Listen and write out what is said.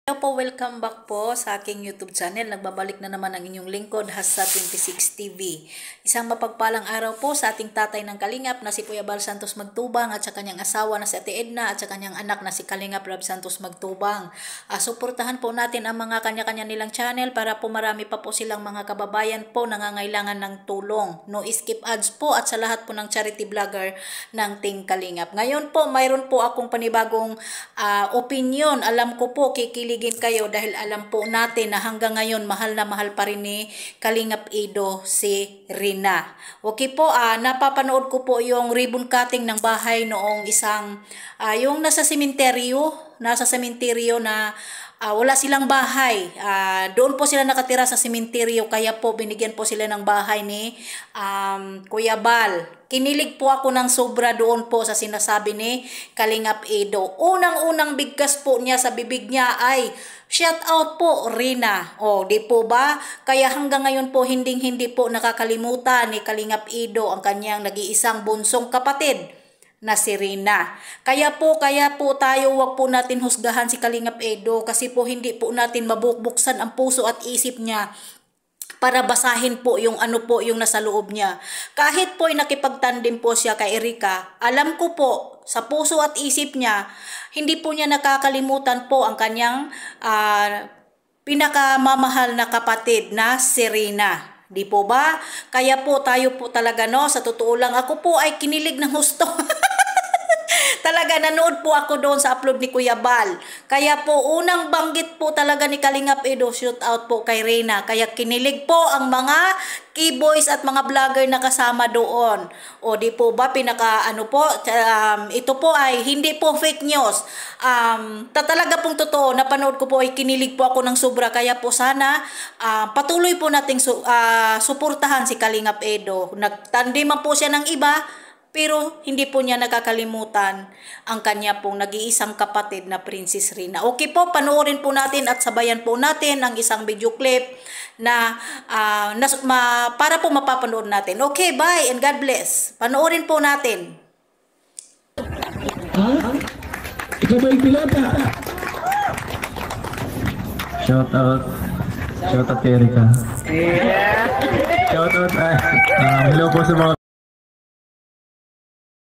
Hello po, welcome back po sa aking YouTube channel. Nagbabalik na naman ang inyong lingkod, Hassa26 TV. Isang mapagpalang araw po sa ating tatay ng Kalingap na si Kuya Bal Santos Magtubang at sa kanyang asawa na si Ate Edna at sa kanyang anak na si Kalingap Rob Santos Magtubang. Suportahan po natin ang mga kanya-kanya nilang channel para po marami pa po silang mga kababayan po nangangailangan ng tulong. No skip ads po at sa lahat po ng charity vlogger ng Team Kalingap. Ngayon po, mayroon po akong panibagong opinion. Alam ko po, kikiligin kayo dahil alam po natin na hanggang ngayon mahal na mahal pa rin ni Kalingap Edo si Rina. Okay po, napapanood ko po yung ribbon cutting ng bahay noong isang, yung nasa sementeryo na wala silang bahay. Doon po sila nakatira sa sementeryo kaya po binigyan po sila ng bahay ni Kuya Bal. Kinilig po ako ng sobra doon po sa sinasabi ni Kalingap Edo. Unang-unang bigkas po niya sa bibig niya ay shout out po Rina. Di po ba? Kaya hanggang ngayon po hindi po nakakalimutan ni Kalingap Edo ang kanyang nag-iisang bunsong kapatid na si Rina. Kaya po tayo wag po natin husgahan si Kalingap Edo kasi po hindi po natin mabukbuksan ang puso at isip niya para basahin po yung yung nasa loob niya. Kahit po ay nakipagtandem po siya kay Erika, alam ko po sa puso at isip niya, hindi po niya nakakalimutan po ang kanyang pinakamamahal na kapatid na si Rina. Di po ba? Kaya po tayo po talaga sa totoo lang ako po ay kinilig ng husto. Talaga nanood po ako doon sa upload ni Kuya Bal. Kaya po unang banggit po talaga ni Kalingap Edo, shoot out po kay Rina. Kaya kinilig po ang mga keyboys at mga vlogger na kasama doon. Di po ba ito po ay hindi po fake news. Talaga pong totoo, napanood ko po ay kinilig po ako ng sobra. Kaya po sana patuloy po nating suportahan si Kalingap Edo. Nagtandiman po siya ng iba, pero hindi po niya nakakalimutan ang kanya pong nag-iisang kapatid na Princess Rina. Okay po, panoorin po natin at sabayan po natin ang isang video clip na para po mapapanood natin. Okay, bye and God bless. Panoorin po natin. Ikaw ba yung pilota? Shout out Erika. Shout out hello po sa mga